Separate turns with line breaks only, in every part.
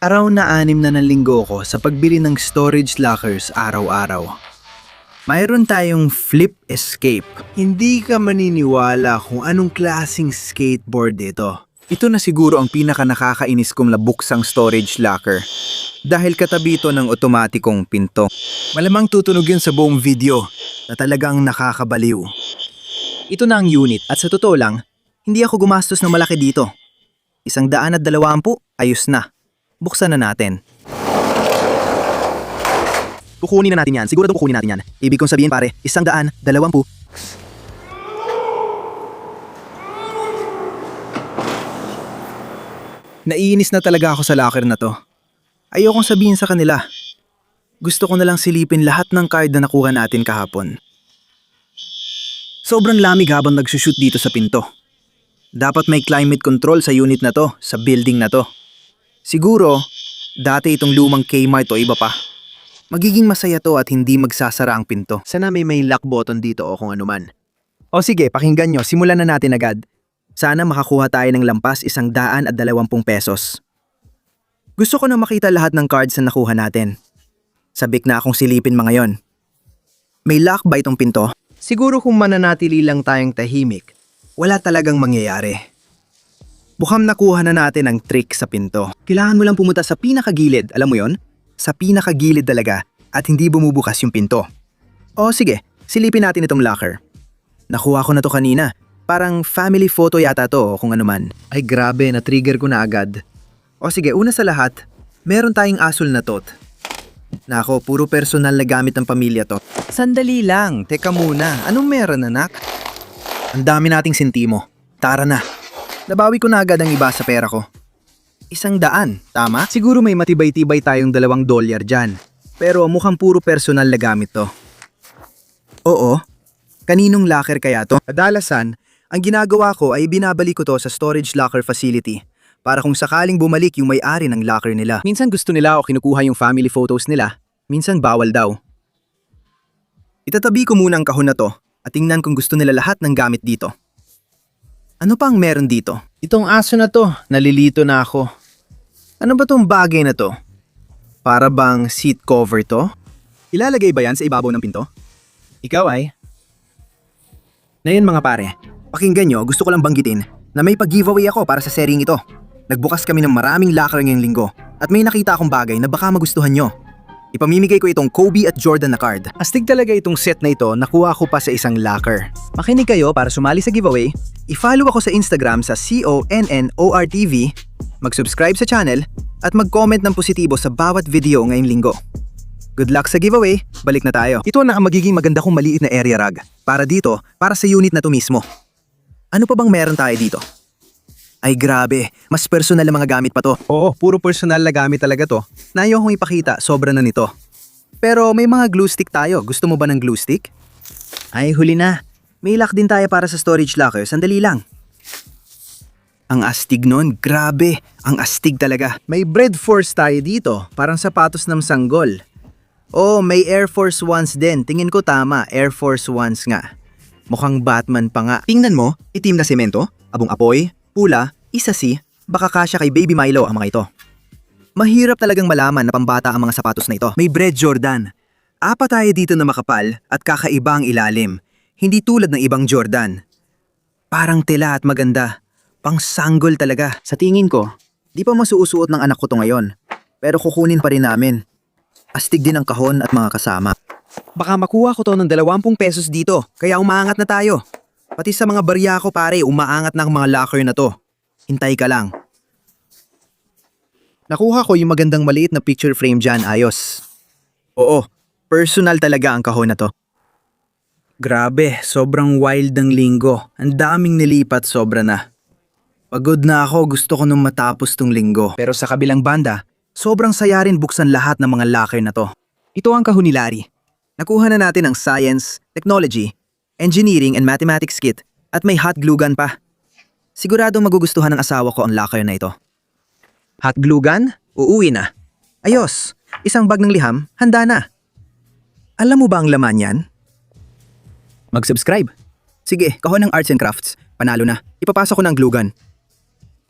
Araw na 6 na ng linggo ko sa pagbili ng storage lockers araw-araw. Mayroon tayong Flip Escape. Hindi ka maniniwala kung anong klaseng skateboard ito. Ito na siguro ang pinaka nakakainis kong labuksang storage locker. Dahil katabi ito ng otomatikong pinto. Malamang tutunog yun sa buong video na talagang nakakabaliw. Ito na ang unit at sa totoo lang, hindi ako gumastos ng malaki dito. 120, ayos na. Buksan na natin. Kukunin na natin yan. Siguro kukunin natin yan. Ibig kong sabihin pare, 120. Naiinis na talaga ako sa locker na to. Ayokong sabihin sa kanila. Gusto ko na lang silipin lahat ng card na nakuha natin kahapon. Sobrang lamig habang nagsushoot dito sa pinto. Dapat may climate control sa unit na to, sa building na to. Siguro, dati itong lumang Kmart o iba pa. Magiging masaya to at hindi magsasara ang pinto. Sana may lock button dito o kung anuman. O sige, pakinggan nyo, simulan na natin agad. Sana makakuha tayo ng lampas 120 pesos. Gusto ko na makita lahat ng cards na nakuha natin. Sabik na akong silipin mga yon. May lock ba itong pinto? Siguro kung mananatili lang tayong tahimik, wala talagang mangyayari. Mukhang nakuha na natin ang trick sa pinto. Kailangan mo lang pumunta sa pinakagilid, alam mo yon? Sa pinakagilid talaga at hindi bumubukas yung pinto. O sige, silipin natin itong locker. Nakuha ko na to kanina. Parang family photo yata to o kung ano man. Ay grabe, na-trigger ko na agad. O sige, una sa lahat, meron tayong asul na tot. Nako, puro personal na gamit ng pamilya to. Sandali lang, teka muna. Anong meron anak? Ang dami nating sentimo. Tara na. Nabawi ko na agad ang iba sa pera ko. 100, tama? Siguro may matibay-tibay tayong $2 dyan. Pero mukhang puro personal na gamit to. Oo. Kaninong locker kaya to? Kadalasan, ang ginagawa ko ay binabalik ko to sa storage locker facility para kung sakaling bumalik yung may-ari ng locker nila. Minsan gusto nila o kinukuha yung family photos nila. Minsan bawal daw. Itatabi ko muna ang kahon na to at tingnan kung gusto nila lahat ng gamit dito. Ano pang meron dito? Itong aso na to, nalilito na ako. Ano ba tong bagay na to? Para bang seat cover to? Ilalagay ba yan sa ibabaw ng pinto? Ikaw ay? Ngayon mga pare, pakinggan nyo, gusto ko lang banggitin na may pag-giveaway ako para sa sharing ito. Nagbukas kami ng maraming locker ngayong linggo at may nakita akong bagay na baka magustuhan nyo. Ipamimigay ko itong Kobe at Jordan na card. Astig talaga itong set na ito, nakuha ko pa sa isang locker. Makinig kayo para sumali sa giveaway. I-follow ako sa Instagram sa CONNORTV, mag-subscribe sa channel, at mag-comment ng positibo sa bawat video ngayong linggo. Good luck sa giveaway, balik na tayo. Ito na ang magiging maganda kong maliit na area rug. Para dito, para sa unit na to mismo. Ano pa bang meron tayo dito? Ay grabe, mas personal na mga gamit pa to. Oo, puro personal na gamit talaga to. Nayo kong ipakita, sobra na nito. Pero may mga glue stick tayo. Gusto mo ba ng glue stick? Ay, huli na. May lock din tayo para sa storage locker. Sandali lang. Ang astig nun, grabe. Ang astig talaga. May bread force tayo dito. Parang sapatos ng sanggol. Oh, may Air Force Ones din. Tingin ko tama, Air Force Ones nga. Mukhang Batman pa nga. Tingnan mo, itim na semento, abong apoy, pula, isasi, baka kasya kay Baby Milo ang mga ito. Mahirap talagang malaman na pambata ang mga sapatos na ito. May bread Jordan. 4 tayo dito na makapal at kakaiba ang ilalim. Hindi tulad ng ibang Jordan. Parang tela at maganda. Pang sanggol talaga. Sa tingin ko, di pa masuusuot ng anak ko to ngayon. Pero kukunin pa rin namin. Astig din ang kahon at mga kasama. Baka makuha ko to ng 20 pesos dito, kaya umaangat na tayo. Pati sa mga barya ko pare, umaangat na ang mga locker na to. Hintay ka lang. Nakuha ko yung magandang maliit na picture frame dyan, ayos. Oo, personal talaga ang kahon na to. Grabe, sobrang wild ng linggo. Ang daming nilipat, sobra na. Pagod na ako, gusto ko nung matapos tong linggo. Pero sa kabilang banda, sobrang saya rin buksan lahat ng mga locker na to. Ito ang kahon ni Larry. Nakuha na natin ang Science, Technology, Engineering and Mathematics kit at may hot glue gun pa. Siguradong magugustuhan ng asawa ko ang locker na ito. Hot glue gun? Uuwi na. Ayos, isang bag ng liham, handa na. Alam mo ba ang laman yan? Mag-subscribe. Sige, kahon ng Arts and Crafts. Panalo na. Ipapasok ko ng glue gun.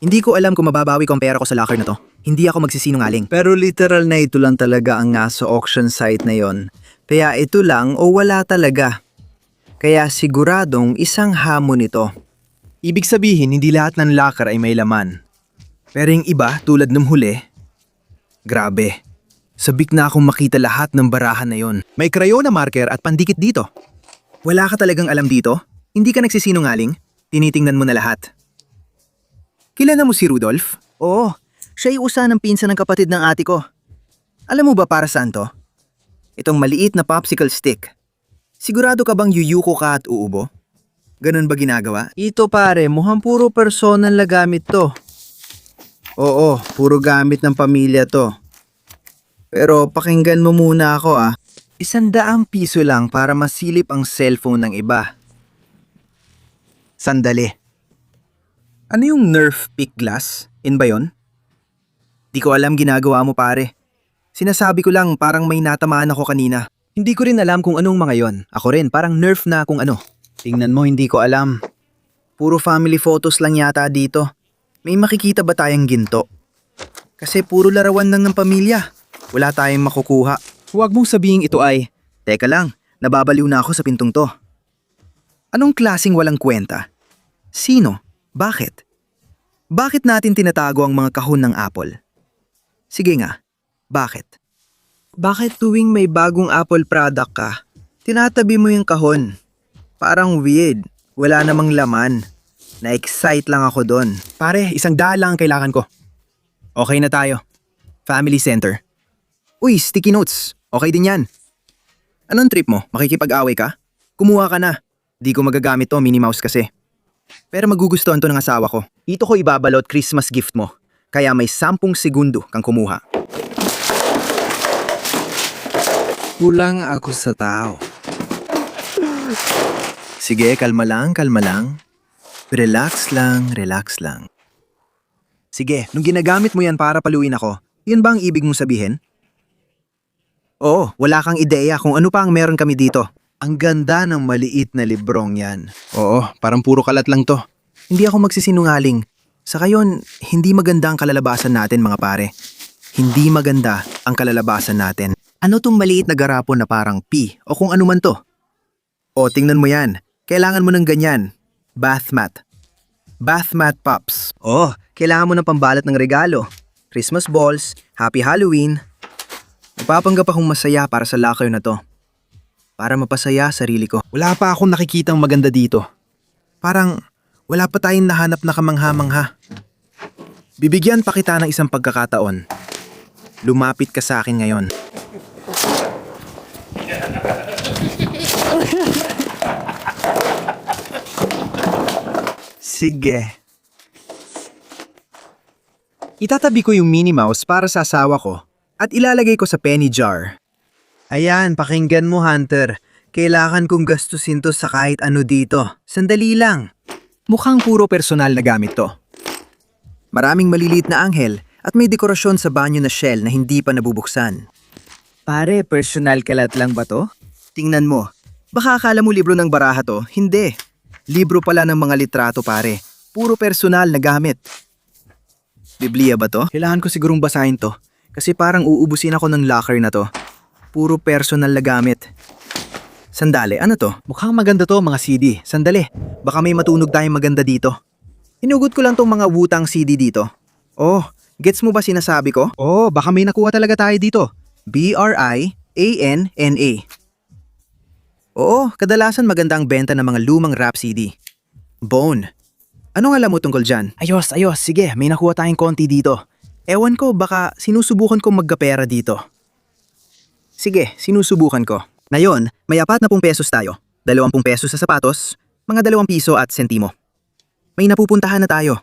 Hindi ko alam kung mababawi ko ang pera ko sa locker na to. Hindi ako magsisinungaling. Pero literal na ito lang talaga ang nasa auction site na yon. Kaya ito lang o wala talaga. Kaya siguradong isang hamon ito. Ibig sabihin, hindi lahat ng locker ay may laman. Pero yung iba, tulad ng huli, grabe. Sabik na akong makita lahat ng barahan na yon. May krayon na marker at pandikit dito. Wala ka talagang alam dito? Hindi ka nagsisinungaling? Tinitingnan mo na lahat. Kilala mo si Rudolph? Oo, siya yung usa ng pinsan ng kapatid ng ate ko. Alam mo ba para saan to? Itong maliit na popsicle stick. Sigurado ka bang yuyuko ka at uubo? Ganun ba ginagawa? Ito pare, mukhang puro personal na gamit to. Oo, puro gamit ng pamilya to. Pero pakinggan mo muna ako ah. 100 piso lang para masilip ang cellphone ng iba. Sandali. Ano yung Nerf Pick Glass? In ba yun? Di ko alam ginagawa mo pare. Sinasabi ko lang parang may natamaan ako kanina. Hindi ko rin alam kung anong mga yon. Ako rin parang Nerf na kung ano. Tingnan mo hindi ko alam. Puro family photos lang yata dito. May makikita ba tayong ginto? Kasi puro larawan lang ng pamilya. Wala tayong makukuha. Huwag mong sabihing ito ay, teka lang, nababaliw na ako sa pintong to. Anong klaseng walang kwenta? Sino? Bakit? Bakit natin tinatago ang mga kahon ng Apple? Sige nga, bakit? Bakit tuwing may bagong Apple product ka, tinatabi mo yung kahon? Parang weird, wala namang laman. Na-excite lang ako doon. Pare, 100 lang ang kailangan ko. Okay na tayo. Family Center. Uy, sticky notes. Okay din yan. Anong trip mo? Makikipag-away ka? Kumuha ka na. Di ko magagamit to, Minnie Mouse kasi. Pero magugustuhan to ng asawa ko. Ito ko ibabalot Christmas gift mo. Kaya may 10 segundo kang kumuha. Kulang ako sa tao. Sige, kalma lang, kalma lang. Relax lang, relax lang. Sige, nung ginagamit mo yan para paluin ako, yun ba ang ibig mong sabihin? Oo, wala kang ideya kung ano pa ang meron kami dito. Ang ganda ng maliit na librong yan. Oo, parang puro kalat lang to. Hindi ako magsisinungaling. Sa kayon, hindi maganda ang kalalabasan natin mga pare. Hindi maganda ang kalalabasan natin. Ano tong maliit na garapon na parang pea o kung ano man to? O, tingnan mo yan. Kailangan mo ng ganyan. Bath mat. Bath mat pops. Oh, kailangan mo ng pambalot ng regalo. Christmas balls, Happy Halloween. Nagpapanggap akong masaya para sa locker na to. Para mapasaya sarili ko. Wala pa akong nakikitang maganda dito. Parang wala pa tayong nahanap na kamangha-mangha. Bibigyan pa kita ng isang pagkakataon. Lumapit ka sa akin ngayon. Sige. Itatabi ko yung Minnie Mouse para sa asawa ko at ilalagay ko sa penny jar. Ayan, pakinggan mo Hunter. Kailangan kong gastusin to sa kahit ano dito. Sandali lang. Mukhang puro personal na gamit to. Maraming maliliit na anghel at may dekorasyon sa banyo na shell na hindi pa nabubuksan. Pare, personal kalat lang ba to? Tingnan mo. Baka akala mo libro ng baraha to. Hindi. Libro pala ng mga litrato pare. Puro personal na gamit. Biblia ba to? Kailangan ko sigurong basahin to. Kasi parang uubusin ako ng locker na to. Puro personal na gamit. Sandali, ano to? Mukhang maganda to mga CD. Sandali, baka may matunog tayong maganda dito. Hinugot ko lang tong mga Wu-Tang CD dito. Oh, gets mo ba sinasabi ko? Oh, baka may nakuha talaga tayo dito. BRIANNA. Oo, kadalasan maganda ang benta ng mga lumang rap CD. Bone. Anong alam mo tungkol dyan? Ayos. Sige, may nakuha tayong konti dito. Ewan ko, baka sinusubukan kong maggapera dito. Sige, sinusubukan ko. Ngayon, may 40 pesos tayo. 20 pesos sa sapatos, mga 2 piso at sentimo. May napupuntahan na tayo.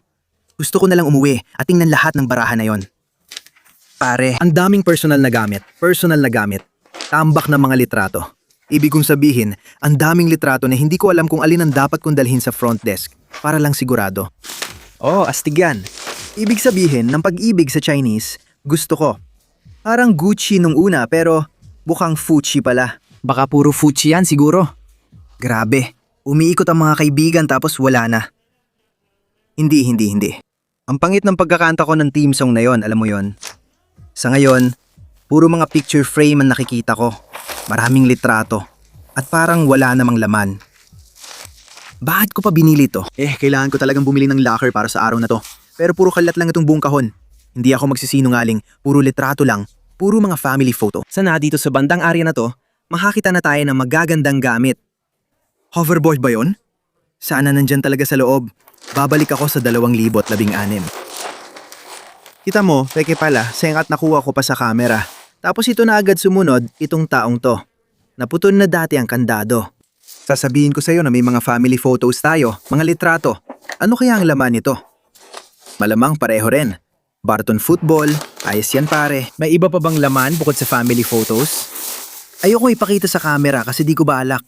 Gusto ko na lang umuwi at tingnan lahat ng barahan na yon. Pare, ang daming personal na gamit. Tambak ng mga litrato. Ibig kong sabihin, ang daming litrato na hindi ko alam kung alin ang dapat kong dalhin sa front desk para lang sigurado. Oh, astig yan. Ibig sabihin, ng pag-ibig sa Chinese, gusto ko. Parang Gucci nung una pero mukhang Fuchi pala. Baka puro Fuchi yan siguro. Grabe, umiikot ang mga kaibigan tapos wala na. Hindi. Ang pangit ng pagkakanta ko ng theme song na yon, alam mo yon. Sa ngayon, puro mga picture frame ang nakikita ko. Maraming litrato. At parang wala namang laman. Bakit ko pa binili to? Kailangan ko talagang bumili ng locker para sa araw na to. Pero puro kalat lang itong buong kahon. Hindi ako magsisinungaling. Puro litrato lang. Puro mga family photo. Sana dito sa bandang area na to, makakita na tayo ng magagandang gamit. Hoverboard ba yon? Sana nandyan talaga sa loob. Babalik ako sa 2016. Kita mo, peke pala, sengat nakuha ko pa sa camera. Tapos ito na agad sumunod, itong taong to. Naputol na dati ang kandado. Sasabihin ko sa'yo na may mga family photos tayo, mga litrato. Ano kaya ang laman nito? Malamang pareho rin. Barton football, ayos yan pare. May iba pa bang laman bukod sa family photos? Ayoko ipakita sa camera kasi di ko balak.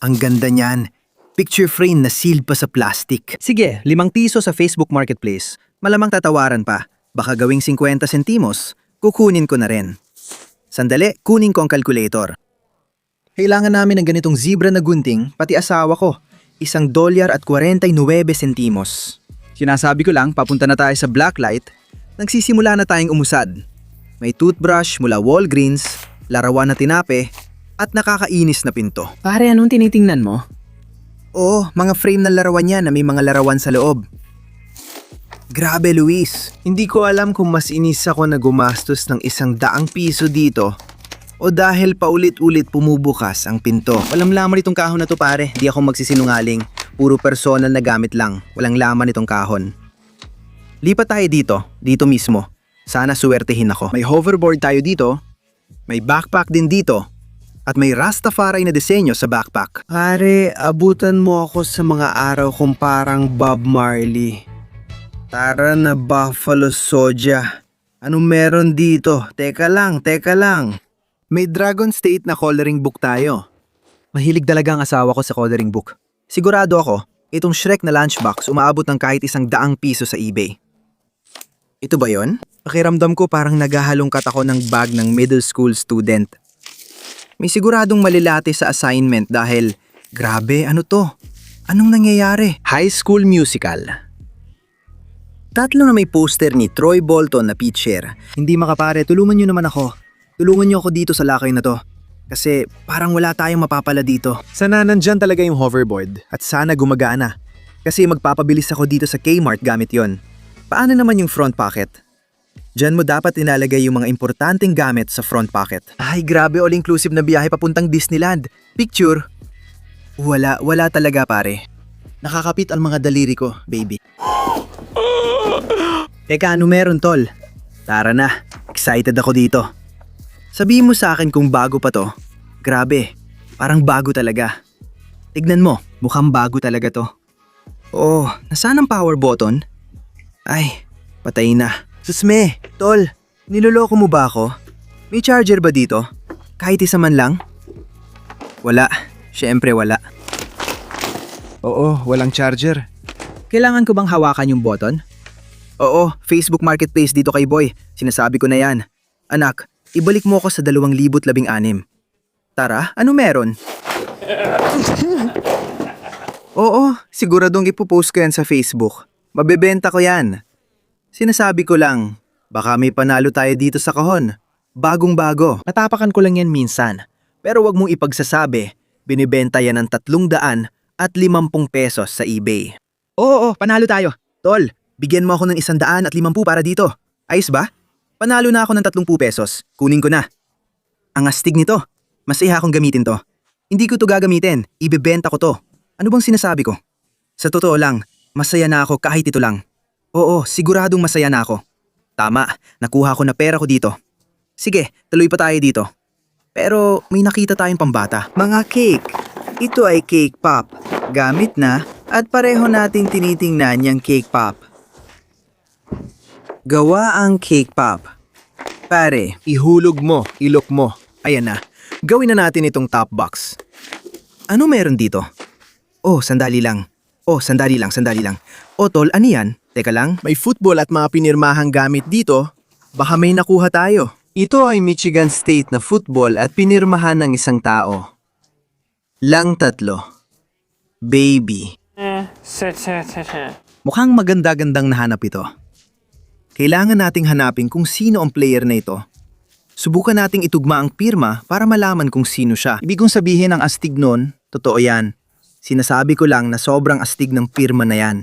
Ang ganda niyan. Picture frame na sealed pa sa plastic. Sige, 5 piso sa Facebook Marketplace. Malamang tatawaran pa. Baka gawing 50 sentimos. Kukunin ko na rin. Sandali, kunin ko ang calculator. Kailangan namin ng ganitong zebra na gunting, pati asawa ko. $1.49 sentimos. Sinasabi ko lang, papunta na tayo sa blacklight. Nagsisimula na tayong umusad. May toothbrush mula Walgreens, larawan na tinape, at nakakainis na pinto. Pare, anong tinitingnan mo? Oo, mga frame ng larawan niya na may mga larawan sa loob. Grabe, Luis. Hindi ko alam kung mas inis ako na gumastos ng $100 dito o dahil paulit-ulit pumubukas ang pinto. Walang laman itong kahon na to pare. Di ako magsisinungaling. Puro personal na gamit lang. Walang laman itong kahon. Lipat tayo dito. Dito mismo. Sana suwertehin ako. May hoverboard tayo dito. May backpack din dito. At may Rastafari na disenyo sa backpack. Pare, abutan mo ako sa mga araw kung parang Bob Marley. Tara na Buffalo Soldier. Anong meron dito? Teka lang. May Dragon State na coloring book tayo. Mahilig talaga ang asawa ko sa coloring book. Sigurado ako, itong Shrek na lunchbox umaabot ng kahit $100 sa eBay. Ito ba yon? Pakiramdam ko parang naghahalongkat ako ng bag ng middle school student. May siguradong malilate sa assignment dahil, grabe, ano to? Anong nangyayari? High School Musical. Tatlo na may poster ni Troy Bolton na pitcher. Hindi makapare, tulungan nyo naman ako. Tulungan nyo ako dito sa lakay na to. Kasi parang wala tayong mapapala dito. Sana nandyan talaga yung hoverboard at sana gumagana. Kasi magpapabilis ako dito sa Kmart gamit yon. Paano naman yung front pocket? Diyan mo dapat ilalagay yung mga importanteng gamit sa front pocket. Ay grabe, all-inclusive na biyahe papuntang Disneyland. Picture? Wala talaga pare. Nakakapit ang mga daliri ko, baby. Teka, ano meron tol? Tara na, excited ako dito. Sabihin mo sa akin kung bago pa to. Grabe, parang bago talaga. Tignan mo, mukhang bago talaga to. Oh, nasaan ang power button? Ay, patay na. Susme, tol, niloloko mo ba ako? May charger ba dito? Kahit isa man lang? Wala, syempre wala. Oo, walang charger. Kailangan ko bang hawakan yung button? Oo, Facebook Marketplace dito kay Boy. Sinasabi ko na yan. Anak, ibalik mo ako sa 2016. Tara, ano meron? Oo, siguradong ipopost ko yan sa Facebook. Mabebenta ko yan. Sinasabi ko lang, baka may panalo tayo dito sa kahon. Bagong-bago. Natapakan ko lang yan minsan. Pero wag mong ipagsasabi, binibenta yan ng $350 sa eBay. Oo, panalo tayo. Tol, bigyan mo ako ng $150 para dito. Ayos ba? Panalo na ako ng ₱30. Kunin ko na. Ang astig nito. Masaya akong gamitin to. Hindi ko to gagamitin. Ibebenta ko to. Ano bang sinasabi ko? Sa totoo lang, masaya na ako kahit ito lang. Oo, siguradong masaya na ako. Tama, nakuha ko na pera ko dito. Sige, tuloy pa tayo dito. Pero may nakita tayong pambata. Mga cake. Ito ay cake pop. Gamit na at pareho nating tinitingnan yung cake pop. Gawa ang cake pop. Pare, ihulog mo, ilok mo. Ayan na, gawin na natin itong top box. Ano meron dito? Oh, sandali lang. O tol, ano yan? Teka lang, may football at mga pinirmahang gamit dito. Baka may nakuha tayo. Ito ay Michigan State na football at pinirmahan ng isang tao. Lang 3. Baby. Mukhang maganda-gandang nahanap ito. Kailangan nating hanapin kung sino ang player na ito. Subukan nating itugma ang pirma para malaman kung sino siya. Ibig kong sabihin ang astig nun, totoo yan. Sinasabi ko lang na sobrang astig ng pirma na yan.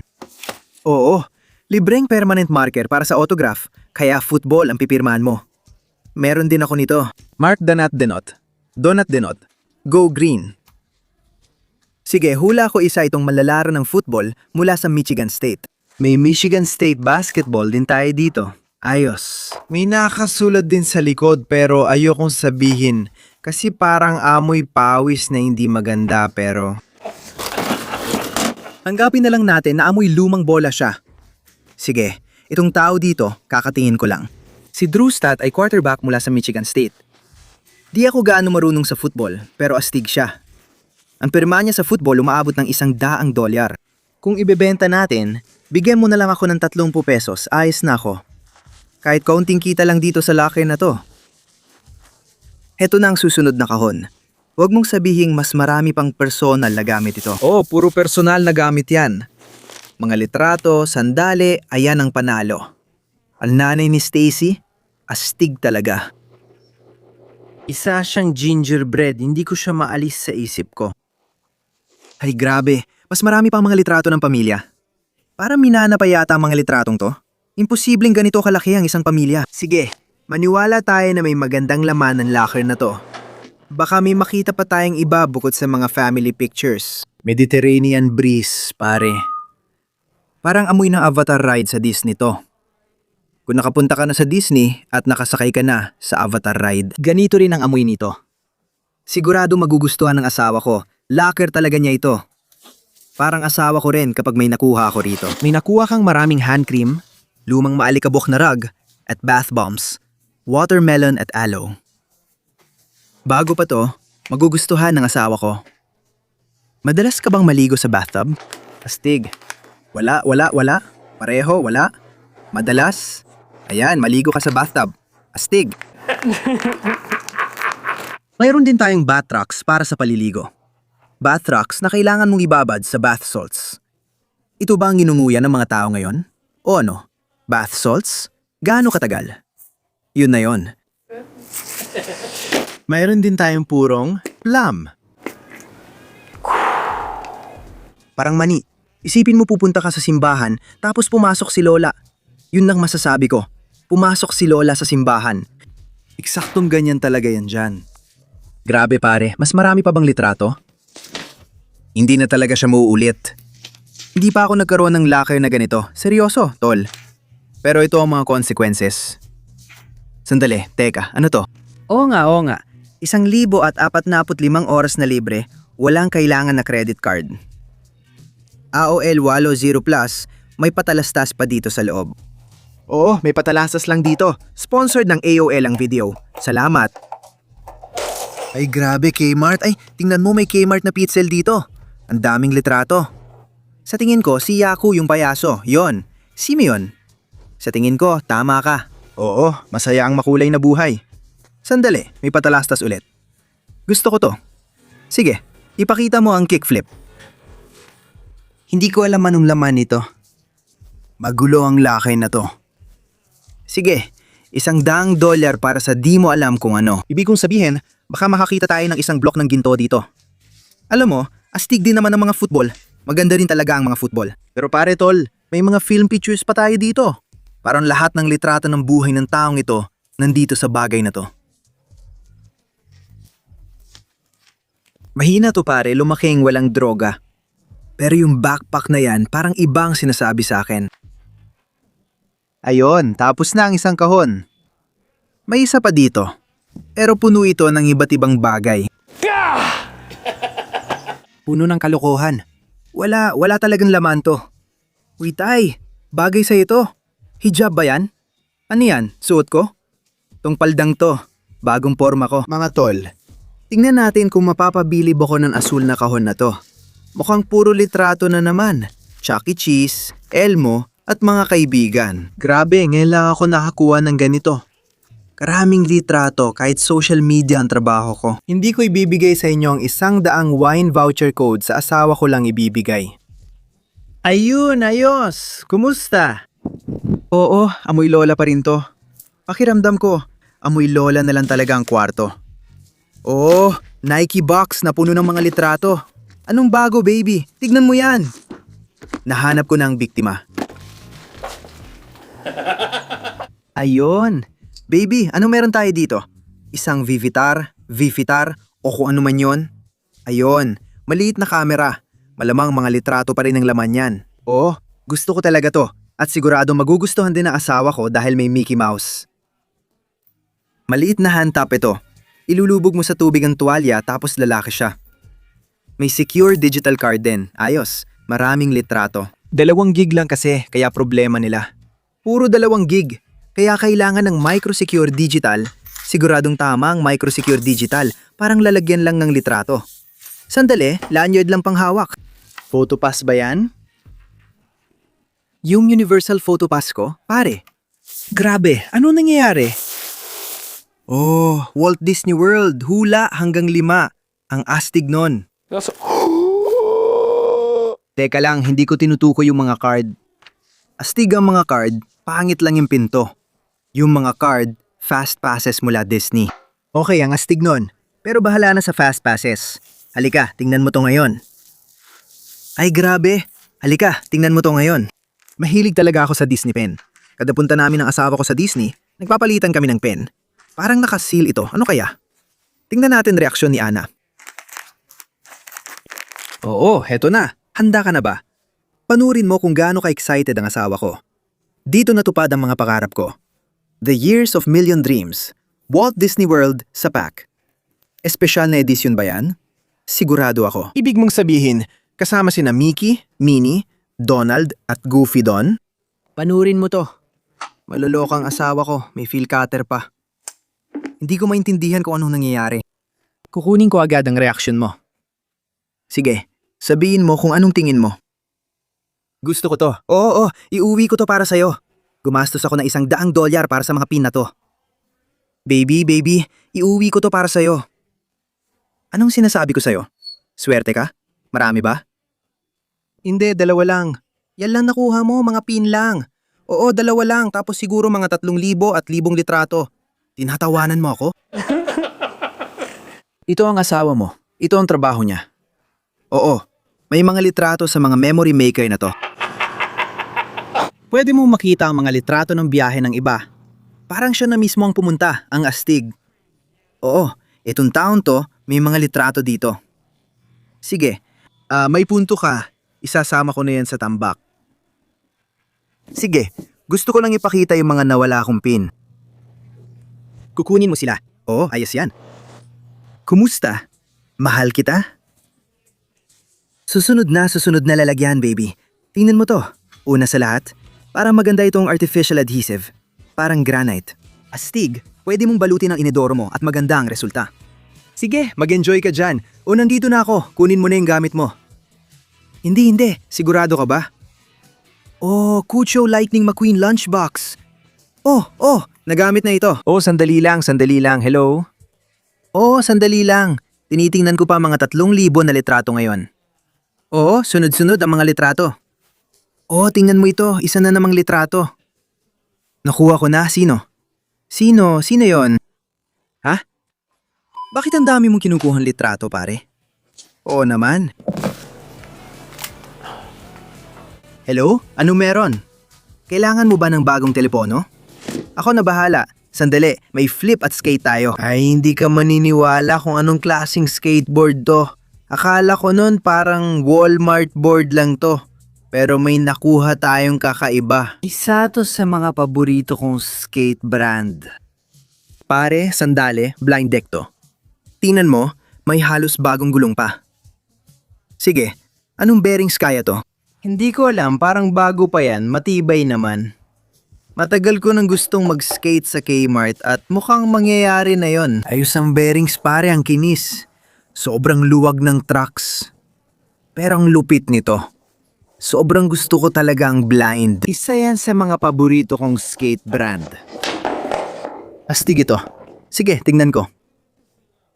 Oo, libreng permanent marker para sa autograph, kaya football ang pipirmahan mo. Meron din ako nito. Mark Donat Denot. Donat Denot. Go Green. Sige, hula ko isa itong malalaro ng football mula sa Michigan State. May Michigan State basketball din tayo dito. Ayos. May nakasulat din sa likod pero ayokong sabihin kasi parang amoy pawis na hindi maganda pero... Tanggapin na lang natin na amoy lumang bola siya. Sige, itong tao dito, kakatingin ko lang. Si Drew Stott ay quarterback mula sa Michigan State. Di ako gaano marunong sa football pero astig siya. Ang pirma niya sa football umaabot ng $100. Kung ibebenta natin, bigyan mo na lang ako ng 30 pesos, ayos na ako. Kahit kaunting kita lang dito sa locker na to. Heto na ang susunod na kahon. Huwag mong sabihing mas marami pang personal na gamit ito. Oh, puro personal na gamit yan. Mga litrato, sandali, ayan ang panalo. Ang nanay ni Stacy, astig talaga. Isa siyang gingerbread, hindi ko siya maalis sa isip ko. Ay grabe, mas marami pang mga litrato ng pamilya. Para minana pa yata ang mga litratong to. Imposibleng ganito kalaki ang isang pamilya. Sige, maniwala tayo na may magandang laman ng locker na to. Baka may makita pa tayong iba bukod sa mga family pictures. Mediterranean breeze, pare. Parang amoy ng Avatar ride sa Disney to. Kung nakapunta ka na sa Disney at nakasakay ka na sa Avatar ride, ganito rin ang amoy nito. Sigurado magugustuhan ng asawa ko. Locker talaga niya ito. Parang asawa ko rin kapag may nakuha ako rito. May nakuha kang maraming hand cream, lumang maalikabok na rug, at bath bombs, watermelon at aloe. Bago pa to, magugustuhan ng asawa ko. Madalas ka bang maligo sa bathtub? Astig. Wala. Pareho, wala. Madalas. Ayan, maligo ka sa bathtub. Astig. Mayroon din tayong bath rocks para sa paliligo. Bath rocks na kailangan mong ibabad sa bath salts. Ito ba ang ginunguyan ng mga tao ngayon? O ano? Bath salts? Gaano katagal? Yun na yun. Mayroon din tayong purong plum. Parang mani. Isipin mo pupunta ka sa simbahan tapos pumasok si Lola. Yun lang masasabi ko. Pumasok si Lola sa simbahan. Eksaktong ganyan talaga yan dyan. Grabe pare, mas marami pa bang litrato? Hindi na talaga siya mauulit. Hindi pa ako nagkaroon ng locker na ganito. Seryoso, tol. Pero ito ang mga consequences. Sandali, teka, ano to? Oo nga. 1,045 oras na libre, walang kailangan na credit card. AOL 80 Plus, may patalastas pa dito sa loob. Oo, may patalastas lang dito. Sponsored ng AOL ang video. Salamat. Ay grabe Kmart. Ay, tingnan mo may Kmart na pixel dito. Ang daming litrato. Sa tingin ko, si Yaku yung payaso. Yon. Simeon. Sa tingin ko, tama ka. Oo, masaya ang makulay na buhay. Sandali, may patalastas ulit. Gusto ko to. Sige, ipakita mo ang kickflip. Hindi ko alam anong laman nito. Magulo ang lakay na to. Sige, $100 para sa di mo alam kung ano. Ibig kong sabihin, baka makakita tayo ng isang block ng ginto dito. Alam mo, astig din naman ang mga football. Maganda rin talaga ang mga football. Pero pare tol, may mga film pictures pa tayo dito. Parang lahat ng litrato ng buhay ng taong ito nandito sa bagay na to. Mahina to pare, lumaking walang droga. Pero yung backpack na yan, parang ibang sinasabi sa akin. Ayon, tapos na ang isang kahon. May isa pa dito. Pero puno ito ng iba't ibang bagay. Puno ng kalokohan. Wala talagang laman to. Uy tay, bagay sa ito. Hijab ba yan? Ano yan, suot ko? Tong paldang to, bagong forma ko. Mga tol, tingnan natin kung mapapabilib ako ng asul na kahon na to. Mukhang puro litrato na naman. Chuck E. Cheese, Elmo, at mga kaibigan. Grabe, ngayon lang ako nakakuha ng ganito. Karaming litrato kahit social media ang trabaho ko. Hindi ko ibibigay sa inyo ang 100 wine voucher code sa asawa ko lang ibibigay. Ayun, ayos! Kumusta? Oo, amoy lola pa rin to. Pakiramdam ko, amoy lola na lang talaga ang kwarto. Oh, Nike box na puno ng mga litrato. Anong bago, baby? Tignan mo yan. Nahanap ko na ang biktima. Ayun. Baby, anong meron tayo dito? Isang Vivitar, o kung ano man yon. Ayun, maliit na kamera. Malamang mga litrato pa rin ang laman yan. Oo, gusto ko talaga to. At sigurado magugustuhan din ng asawa ko dahil may Mickey Mouse. Maliit na handtap ito. Ilulubog mo sa tubig ang tuwalya tapos lalaki siya. May secure digital card din. Ayos, maraming litrato. 2 gig lang kasi, kaya problema nila. Puro 2 gig, kaya kailangan ng microsecure digital. Siguradong tama ang microsecure digital, parang lalagyan lang ng litrato. Sandali, lanyard lang pang hawak. Photopass ba yan? Yung Universal Photopass ko? Pare, grabe, ano nangyayari? Oh, Walt Disney World, hula hanggang 5. Ang astig nun. Teka lang, hindi ko tinutukoy yung mga card. Astig ang mga card, pangit lang yung pinto. Yung mga card, fast passes mula Disney. Okay, ang astig nun. Pero bahala na sa fast passes. Halika, tingnan mo to ngayon. Ay grabe, halika, tingnan mo to ngayon. Mahilig talaga ako sa Disney pen. Kada punta namin ng asawa ko sa Disney, nagpapalitan kami ng pen. Parang nakaseal ito, ano kaya? Tingnan natin reaksyon ni Ana. Oo, heto na. Handa ka na ba? Panurin mo kung gaano ka-excited ang asawa ko. Dito natupad ang mga pangarap ko. The Years of Million Dreams, Walt Disney World sa pack. Espesyal na edisyon ba yan? Sigurado ako. Ibig mong sabihin, kasama sina Mickey, Minnie, Donald at Goofy Don? Panurin mo to. Malulokang asawa ko, may feel cutter pa. Hindi ko maintindihan kung anong nangyayari. Kukunin ko agad ang reaksyon mo. Sige, sabihin mo kung anong tingin mo. Gusto ko to. Oo, iuwi ko to para sa'yo. Gumastos ako ng $100 para sa mga pin na to. Baby, iuwi ko to para sa'yo. Anong sinasabi ko sa'yo? Swerte ka? Marami ba? Hindi, 2 lang. Yan lang nakuha mo, mga pin lang. Oo, 2 lang, tapos siguro mga 3,000 at 1,000 litrato. Tinatawanan mo ako? Ito ang asawa mo. Ito ang trabaho niya. Oo, may mga litrato sa mga memory maker na to. Pwede mo makita ang mga litrato ng biyahe ng iba. Parang siya na mismo ang pumunta, ang astig. Oo, itong taon to, may mga litrato dito. Sige, may punto ka. Isasama ko na yan sa tambak. Sige, gusto ko lang ipakita yung mga nawala kong pin. Kukunin mo sila. Oo, ayos yan. Kumusta? Mahal kita? Susunod na lalagyan, baby. Tingnan mo to. Una sa lahat, parang maganda itong artificial adhesive. Parang granite. Astig, pwede mong balutin ang inidoro mo at maganda ang resulta. Sige, mag-enjoy ka dyan. O nandito na ako, kunin mo na yung gamit mo. Hindi. Sigurado ka ba? Oh, Kucho Lightning McQueen lunchbox. Oh, nagamit na ito. Oh, sandali lang. Hello? Oh, sandali lang. Tinitingnan ko pa mga 3,000 na litrato ngayon. Oo, sunod-sunod ang mga litrato. Oh, tingnan mo ito. Isa na namang litrato. Nakuha ko na. Sino? Sino yon? Ha? Bakit ang dami mong kinukuhang litrato, pare? Oo naman. Hello? Anong meron? Kailangan mo ba ng bagong telepono? Ako na bahala. Sandali, may flip at skate tayo. Ay, hindi ka maniniwala kung anong klaseng skateboard to. Akala ko nun parang Walmart board lang to. Pero may nakuha tayong kakaiba. Isa to sa mga paborito kong skate brand. Pare, sandali, blind deck to. Tingnan mo, may halos bagong gulong pa. Sige, anong bearings kaya to? Hindi ko alam, parang bago pa yan, matibay naman. Matagal ko nang gustong mag-skate sa Kmart at mukhang mangyayari na yon. Ayos ang bearings pare, ang kinis. Sobrang luwag ng trucks. Pero ang lupit nito. Sobrang gusto ko talaga ang blind. Isa yan sa mga paborito kong skate brand. Astig ito. Sige, tingnan ko.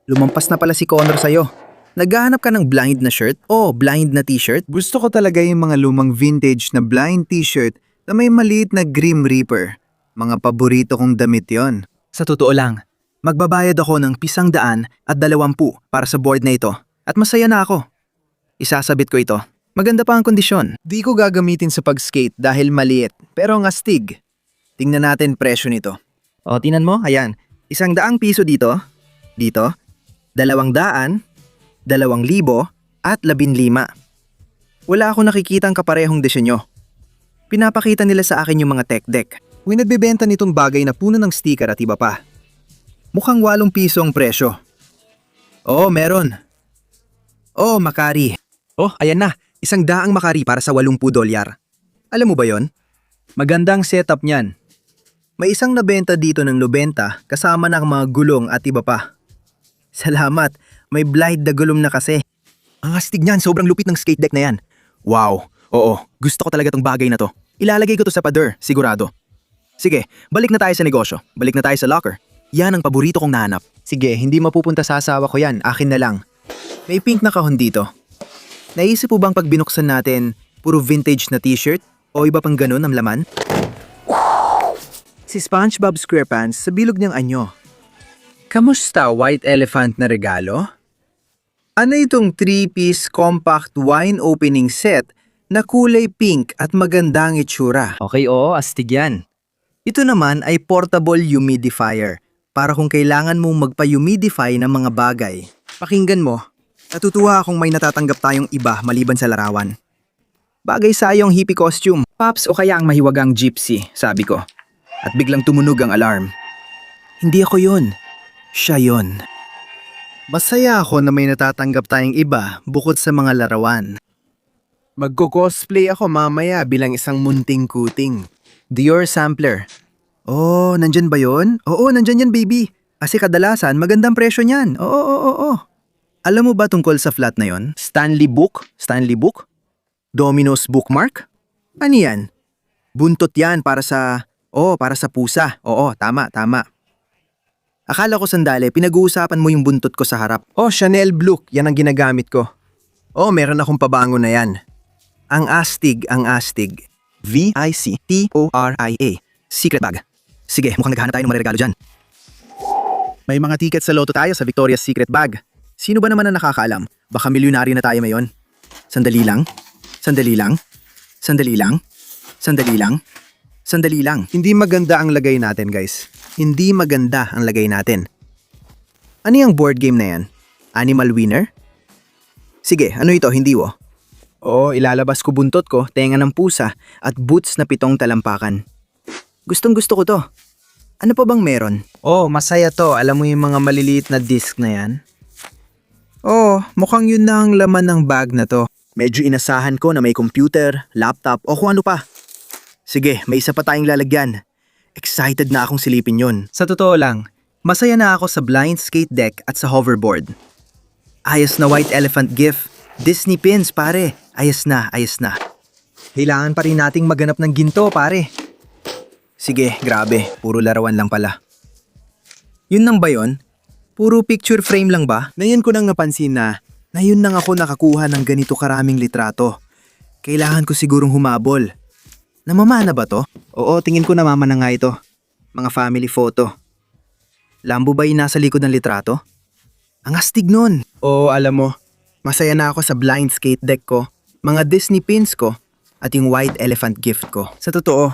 Lumampas na pala si Connor sa'yo. Naghahanap ka ng blind na shirt o blind na t-shirt? Gusto ko talaga yung mga lumang vintage na blind t-shirt na may maliit na Grim Reaper. Mga paborito kong damit yon. Sa totoo lang, magbabayad ako ng 120 para sa board na ito at masaya na ako. Isasabit ko ito. Maganda pa ang kondisyon. Di ko gagamitin sa pag-skate dahil maliit pero ang astig. Tingnan natin presyo nito. O, tingnan mo, ayan. 100 piso dito, 200, 2,000 at 15. Wala akong nakikitang kaparehong disenyo. Pinapakita nila sa akin yung mga tech deck. May nagbebenta nitong bagay na puno ng sticker at iba pa. Mukhang 8 piso ang presyo. Oo, meron. Oh, Macari. Oh, ayan na. 100 Macari para sa 80 dolyar. Alam mo ba yon? Magandang setup niyan. May isang nabenta dito ng 90 kasama ng mga gulong at iba pa. Salamat, may blade na gulong na kasi. Ang astig niyan, sobrang lupit ng skate deck na yan. Wow, oo, gusto ko talaga tong bagay na to. Ilalagay ko to sa pader, sigurado. Sige, balik na tayo sa negosyo. Balik na tayo sa locker. Yan ang paborito kong nahanap. Sige, hindi mapupunta sa asawa ko yan, akin na lang. May pink na kahon dito. Naisip po bang pag binuksan natin, puro vintage na t-shirt o iba pang ganun ang laman? Si SpongeBob SquarePants sa bilog niyang anyo. Kamusta, White Elephant na regalo? Ano itong 3-piece compact wine opening set na kulay pink at magandang itsura? Okay, oo, astig yan. Ito naman ay portable humidifier para kung kailangan mong magpa-humidify ng mga bagay. Pakinggan mo, natutuwa akong may natatanggap tayong iba maliban sa larawan. Bagay sa iyong hippie costume. Pops o kaya ang mahiwagang gypsy, sabi ko. At biglang tumunog ang alarm. Hindi ako yun. Siya yun. Masaya ako na may natatanggap tayong iba bukod sa mga larawan. Magko-cosplay ako mamaya bilang isang munting kuting. Dior sampler. Oh, nandyan ba yun? Oo, nandyan yan baby. Kasi kadalasan magandang presyo niyan. Oo. Alam mo ba tungkol sa flat na yon? Stanley Book? Domino's Bookmark? Ano yan? Buntot yan para sa pusa. Oo, tama. Akala ko sandali, pinag-uusapan mo yung buntot ko sa harap. Oh, Chanel Blue, yan ang ginagamit ko. Oh, meron akong pabango na yan. Ang astig. Victoria. Secret bag. Sige, mukhang naghahanap tayo ng mga regalo dyan. May mga ticket sa loto tayo sa Victoria's Secret Bag. Sino ba naman ang nakakaalam? Baka milyonaryo na tayo ngayon. Sandali lang. Hindi maganda ang lagay natin, guys. Hindi maganda ang lagay natin. Ano yung board game na yan? Animal Winner? Sige, ano ito? Hindi wo. Oo, ilalabas ko buntot ko, tenga ng pusa, at boots na 7 talampakan. Gustong-gusto ko to. Ano pa bang meron? Oh, masaya to. Alam mo yung mga maliliit na disc na yan? Oh, mukhang yun na ang laman ng bag na to. Medyo inasahan ko na may computer, laptop, o kung ano pa. Sige, may isa pa tayong lalagyan. Excited na akong silipin yon. Sa totoo lang, masaya na ako sa blind skate deck at sa hoverboard. Ayos na White Elephant gift. Disney pins, pare. Ayos na. Kailangan pa rin nating maganap ng ginto, pare. Sige, grabe. Puro larawan lang pala. Yun nang ba yun? Puro picture frame lang ba? Ngayon ko nang napansin na yun nang ako nakakuha ng ganito karaming litrato. Kailangan ko sigurong humabol. Namamana ba to? Oo, tingin ko namamana nga ito. Mga family photo. Lambo ba yung nasa likod ng litrato? Ang astig nun. Oo, alam mo, masaya na ako sa blind skate deck ko, mga Disney pins ko, at yung White Elephant gift ko. Sa totoo,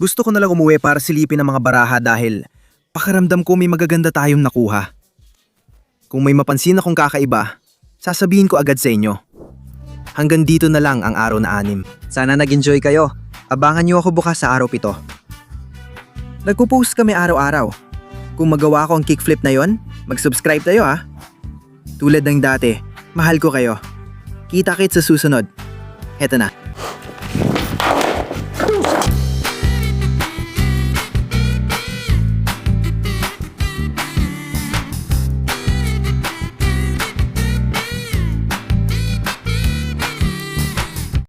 gusto ko nalang umuwi para silipin ang mga baraha dahil pakaramdam ko may magaganda tayong nakuha. Kung may mapansin akong kakaiba, sasabihin ko agad sa inyo. Hanggang dito na lang ang araw na 6. Sana nag-enjoy kayo. Abangan niyo ako bukas sa araw 7. Nagpo-post kami araw-araw. Kung magawa ko ang kickflip na yon, mag-subscribe tayo ha. Tulad ng dati, mahal ko kayo. Kita-kits sa susunod. Eto na.